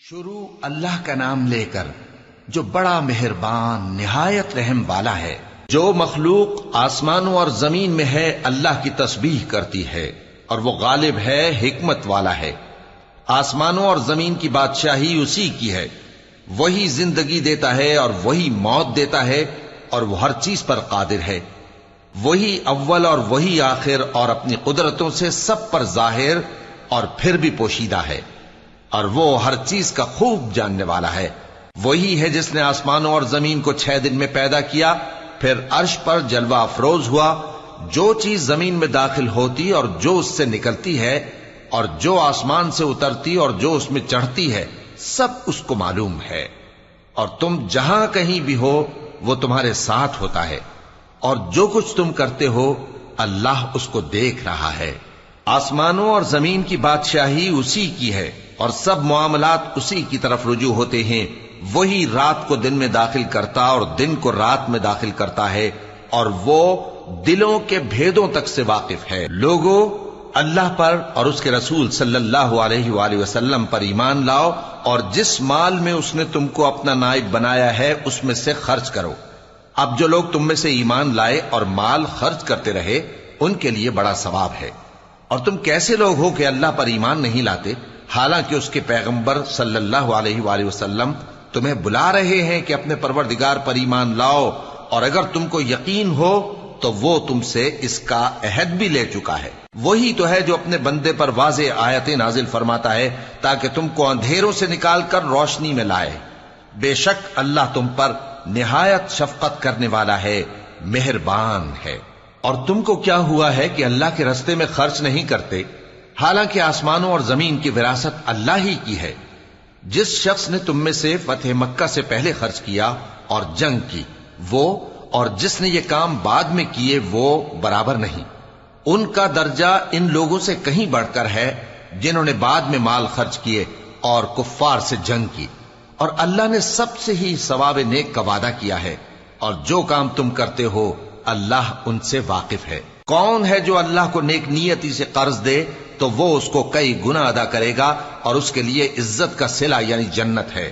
شروع اللہ کا نام لے کر جو بڑا مہربان نہایت رحم والا ہے۔ جو مخلوق آسمانوں اور زمین میں ہے اللہ کی تسبیح کرتی ہے اور وہ غالب ہے، حکمت والا ہے۔ آسمانوں اور زمین کی بادشاہی اسی کی ہے، وہی زندگی دیتا ہے اور وہی موت دیتا ہے اور وہ ہر چیز پر قادر ہے۔ وہی اول اور وہی آخر اور اپنی قدرتوں سے سب پر ظاہر اور پھر بھی پوشیدہ ہے، اور وہ ہر چیز کا خوب جاننے والا ہے۔ وہی ہے جس نے آسمانوں اور زمین کو 6 دن میں پیدا کیا، پھر عرش پر جلوہ افروز ہوا۔ جو چیز زمین میں داخل ہوتی اور جو اس سے نکلتی ہے، اور جو آسمان سے اترتی اور جو اس میں چڑھتی ہے، سب اس کو معلوم ہے۔ اور تم جہاں کہیں بھی ہو وہ تمہارے ساتھ ہوتا ہے، اور جو کچھ تم کرتے ہو اللہ اس کو دیکھ رہا ہے۔ آسمانوں اور زمین کی بادشاہی اسی کی ہے، اور سب معاملات اسی کی طرف رجوع ہوتے ہیں۔ وہی رات کو دن میں داخل کرتا اور دن کو رات میں داخل کرتا ہے، اور وہ دلوں کے بھیدوں تک سے واقف ہے۔ لوگوں، اللہ پر اور اس کے رسول صلی اللہ علیہ وآلہ وسلم پر ایمان لاؤ، اور جس مال میں اس نے تم کو اپنا نائب بنایا ہے اس میں سے خرچ کرو۔ اب جو لوگ تم میں سے ایمان لائے اور مال خرچ کرتے رہے ان کے لیے بڑا ثواب ہے۔ اور تم کیسے لوگ ہو کہ اللہ پر ایمان نہیں لاتے، حالانکہ اس کے پیغمبر صلی اللہ علیہ وآلہ وسلم تمہیں بلا رہے ہیں کہ اپنے پروردگار پر ایمان لاؤ، اور اگر تم کو یقین ہو تو وہ تم سے اس کا عہد بھی لے چکا ہے۔ وہی تو ہے جو اپنے بندے پر واضح آیتیں نازل فرماتا ہے تاکہ تم کو اندھیروں سے نکال کر روشنی میں لائے۔ بے شک اللہ تم پر نہایت شفقت کرنے والا ہے، مہربان ہے۔ اور تم کو کیا ہوا ہے کہ اللہ کے رستے میں خرچ نہیں کرتے، حالانکہ آسمانوں اور زمین کی وراثت اللہ ہی کی ہے؟ جس شخص نے تم میں سے فتح مکہ سے پہلے خرچ کیا اور جنگ کی، وہ اور جس نے یہ کام بعد میں کیے وہ برابر نہیں۔ ان کا درجہ ان لوگوں سے کہیں بڑھ کر ہے جنہوں نے بعد میں مال خرچ کیے اور کفار سے جنگ کی، اور اللہ نے سب سے ہی ثواب نیک کا وعدہ کیا ہے، اور جو کام تم کرتے ہو اللہ ان سے واقف ہے۔ کون ہے جو اللہ کو نیک نیتی سے قرض دے تو وہ اس کو کئی گنا ادا کرے گا، اور اس کے لیے عزت کا صلہ یعنی جنت ہے۔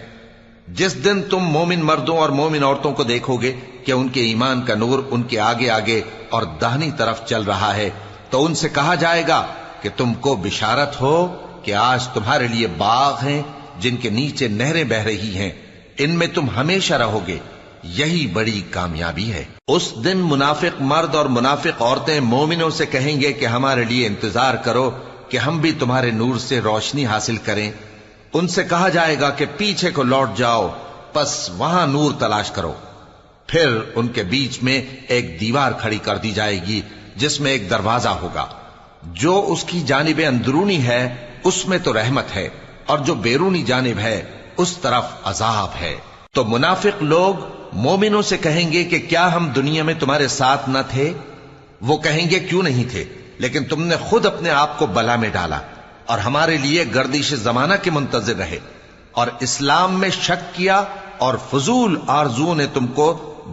جس دن تم مومن مردوں اور مومن عورتوں کو دیکھو گے کہ ان کے ایمان کا نور ان کے آگے آگے اور داہنی طرف چل رہا ہے، تو ان سے کہا جائے گا کہ تم کو بشارت ہو کہ آج تمہارے لیے باغ ہیں جن کے نیچے نہریں بہ رہی ہیں، ان میں تم ہمیشہ رہو گے، یہی بڑی کامیابی ہے۔ اس دن منافق مرد اور منافق عورتیں مومنوں سے کہیں گے کہ ہمارے لیے انتظار کرو کہ ہم بھی تمہارے نور سے روشنی حاصل کریں۔ ان سے کہا جائے گا کہ پیچھے کو لوٹ جاؤ، پس وہاں نور تلاش کرو۔ پھر ان کے بیچ میں ایک دیوار کھڑی کر دی جائے گی جس میں ایک دروازہ ہوگا، جو اس کی جانب اندرونی ہے اس میں تو رحمت ہے، اور جو بیرونی جانب ہے اس طرف عذاب ہے۔ تو منافق لوگ مومنوں سے کہیں گے کہ کیا ہم دنیا میں تمہارے ساتھ نہ تھے؟ وہ کہیں گے کیوں نہیں تھے، لیکن تم نے خود اپنے آپ کو بلا میں ڈالا اور ہمارے لیے گردش زمانہ کے منتظر رہے، اور اسلام میں شک کیا، اور فضول آرزوؤں نے تم کو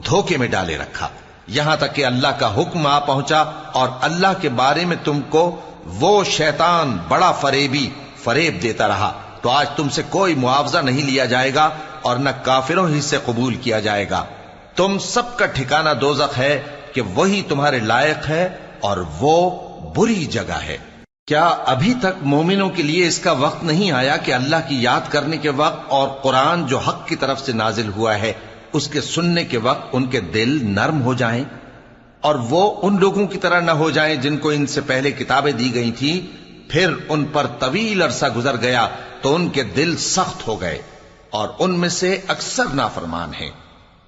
دھوکے میں ڈالے رکھا، یہاں تک کہ اللہ کا حکم آ پہنچا، اور اللہ کے بارے میں تم کو وہ شیطان بڑا فریب دیتا رہا۔ تو آج تم سے کوئی معاوضہ نہیں لیا جائے گا اور نہ کافروں ہی سے قبول کیا جائے گا۔ تم سب کا ٹھکانہ دوزخ ہے کہ وہی تمہارے لائق ہے، اور وہ بری جگہ ہے۔ کیا ابھی تک مومنوں کے لیے اس کا وقت نہیں آیا کہ اللہ کی یاد کرنے کے وقت اور قرآن جو حق کی طرف سے نازل ہوا ہے اس کے سننے کے وقت ان کے دل نرم ہو جائیں، اور وہ ان لوگوں کی طرح نہ ہو جائیں جن کو ان سے پہلے کتابیں دی گئی تھیں، پھر ان پر طویل عرصہ گزر گیا تو ان کے دل سخت ہو گئے، اور ان میں سے اکثر نافرمان ہیں۔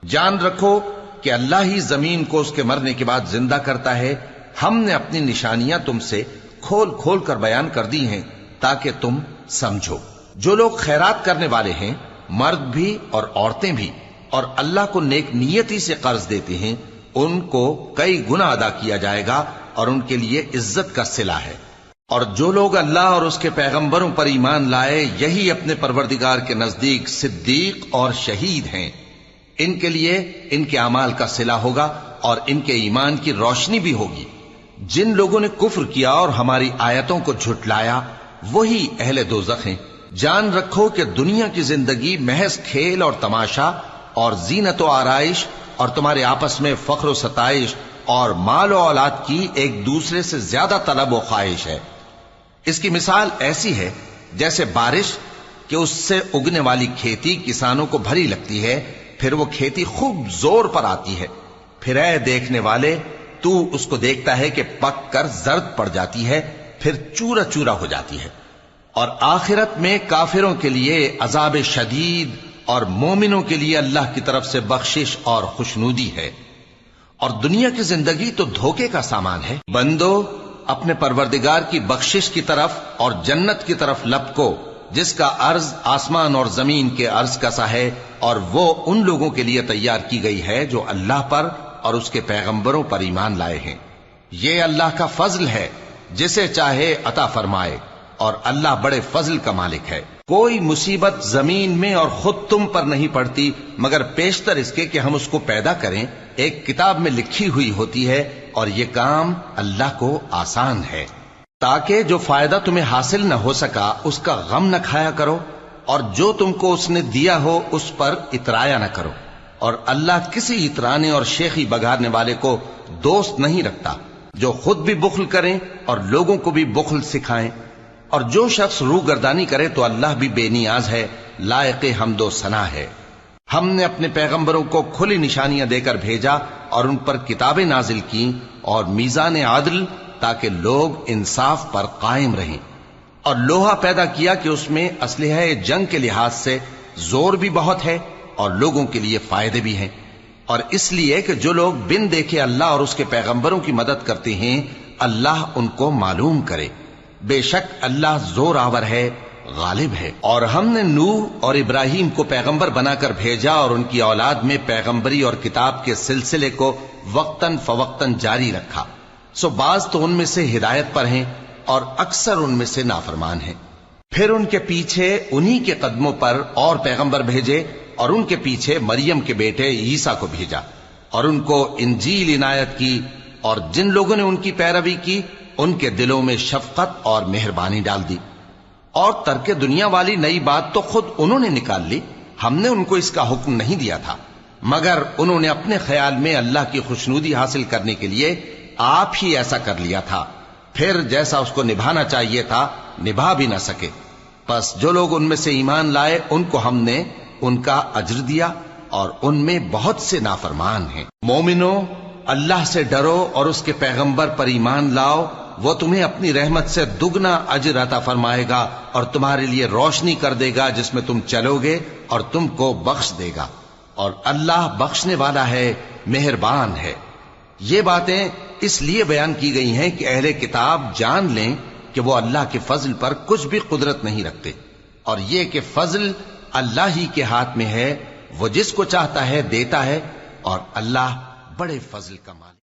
جان رکھو کہ اللہ ہی زمین کو اس کے مرنے کے بعد زندہ کرتا ہے۔ ہم نے اپنی نشانیاں تم سے کھول کھول کر بیان کر دی ہیں تاکہ تم سمجھو۔ جو لوگ خیرات کرنے والے ہیں، مرد بھی اور عورتیں بھی، اور اللہ کو نیک نیتی سے قرض دیتے ہیں، ان کو کئی گنا ادا کیا جائے گا، اور ان کے لیے عزت کا صلہ ہے۔ اور جو لوگ اللہ اور اس کے پیغمبروں پر ایمان لائے، یہی اپنے پروردگار کے نزدیک صدیق اور شہید ہیں۔ ان کے لیے ان کے اعمال کا صلہ ہوگا، اور ان کے ایمان کی روشنی بھی ہوگی۔ جن لوگوں نے کفر کیا اور ہماری آیتوں کو جھٹلایا وہی اہل دوزخ ہیں۔ جان رکھو کہ دنیا کی زندگی محض کھیل اور تماشا اور زینت و آرائش اور تمہارے آپس میں فخر و ستائش اور مال و اولاد کی ایک دوسرے سے زیادہ طلب و خواہش ہے۔ اس کی مثال ایسی ہے جیسے بارش کہ اس سے اگنے والی کھیتی کسانوں کو بھری لگتی ہے، پھر وہ کھیتی خوب زور پر آتی ہے، پھر اے دیکھنے والے تو اس کو دیکھتا ہے کہ پک کر زرد پڑ جاتی ہے، پھر چورا چورا ہو جاتی ہے۔ اور آخرت میں کافروں کے لیے عذاب شدید اور مومنوں کے لیے اللہ کی طرف سے بخشش اور خوشنودی ہے۔ اور دنیا کی زندگی تو دھوکے کا سامان ہے۔ بندو اپنے پروردگار کی بخشش کی طرف اور جنت کی طرف لپکو جس کا عرض آسمان اور زمین کے عرض کا سا ہے، اور وہ ان لوگوں کے لیے تیار کی گئی ہے جو اللہ پر اور اس کے پیغمبروں پر ایمان لائے ہیں۔ یہ اللہ کا فضل ہے، جسے چاہے عطا فرمائے، اور اللہ بڑے فضل کا مالک ہے۔ کوئی مصیبت زمین میں اور خود تم پر نہیں پڑتی مگر پیشتر اس کے کہ ہم اس کو پیدا کریں، ایک کتاب میں لکھی ہوئی ہوتی ہے، اور یہ کام اللہ کو آسان ہے۔ تاکہ جو فائدہ تمہیں حاصل نہ ہو سکا اس کا غم نہ کھایا کرو، اور جو تم کو اس نے دیا ہو اس پر اترایا نہ کرو۔ اور اللہ کسی اترانے اور شیخی بگاڑنے والے کو دوست نہیں رکھتا، جو خود بھی بخل کریں اور لوگوں کو بھی بخل سکھائیں۔ اور جو شخص روگردانی کرے تو اللہ بھی بے نیاز ہے، لائق حمد و ثنا ہے۔ ہم نے اپنے پیغمبروں کو کھلی نشانیاں دے کر بھیجا اور ان پر کتابیں نازل کی اور میزان عدل، تاکہ لوگ انصاف پر قائم رہیں، اور لوہا پیدا کیا کہ اس میں اسلحہ جنگ کے لحاظ سے زور بھی بہت ہے اور لوگوں کے لیے فائدے بھی ہیں، اور اس لیے کہ جو لوگ بن دیکھے اللہ اور اس کے پیغمبروں کی مدد کرتے ہیں اللہ ان کو معلوم کرے۔ بے شک اللہ زور آور ہے، غالب ہے۔ اور ہم نے نوح اور ابراہیم کو پیغمبر بنا کر بھیجا اور ان کی اولاد میں پیغمبری اور کتاب کے سلسلے کو وقتاً فوقتاً جاری رکھا، سو بعض تو ان میں سے ہدایت پر ہیں اور اکثر ان میں سے نافرمان ہیں۔ پھر ان کے پیچھے انہی کے قدموں پر اور پیغمبر بھیجے، اور ان کے پیچھے مریم کے بیٹے عیسیٰ کو بھیجا، اور ان کو انجیل عنایت کی، اور جن لوگوں نے ان کی پیروی کی ان کے دلوں میں شفقت اور مہربانی ڈال دی۔ اور ترک دنیا والی نئی بات تو خود انہوں نے نکال لی، ہم نے ان کو اس کا حکم نہیں دیا تھا، مگر انہوں نے اپنے خیال میں اللہ کی خوشنودی حاصل کرنے کے لیے آپ ہی ایسا کر لیا تھا، پھر جیسا اس کو نبھانا چاہیے تھا نبھا بھی نہ سکے۔ پس جو لوگ ان میں سے ایمان لائے ان کو ہم نے ان کا اجر دیا، اور ان میں بہت سے نافرمان ہیں۔ مومنو اللہ سے ڈرو اور اس کے پیغمبر پر ایمان لاؤ، وہ تمہیں اپنی رحمت سے دگنا اجر عطا فرمائے گا اور تمہارے لیے روشنی کر دے گا جس میں تم چلو گے، اور تم کو بخش دے گا، اور اللہ بخشنے والا ہے، مہربان ہے۔ یہ باتیں اس لیے بیان کی گئی ہیں کہ اہل کتاب جان لیں کہ وہ اللہ کے فضل پر کچھ بھی قدرت نہیں رکھتے، اور یہ کہ فضل اللہ ہی کے ہاتھ میں ہے، وہ جس کو چاہتا ہے دیتا ہے، اور اللہ بڑے فضل کا مالک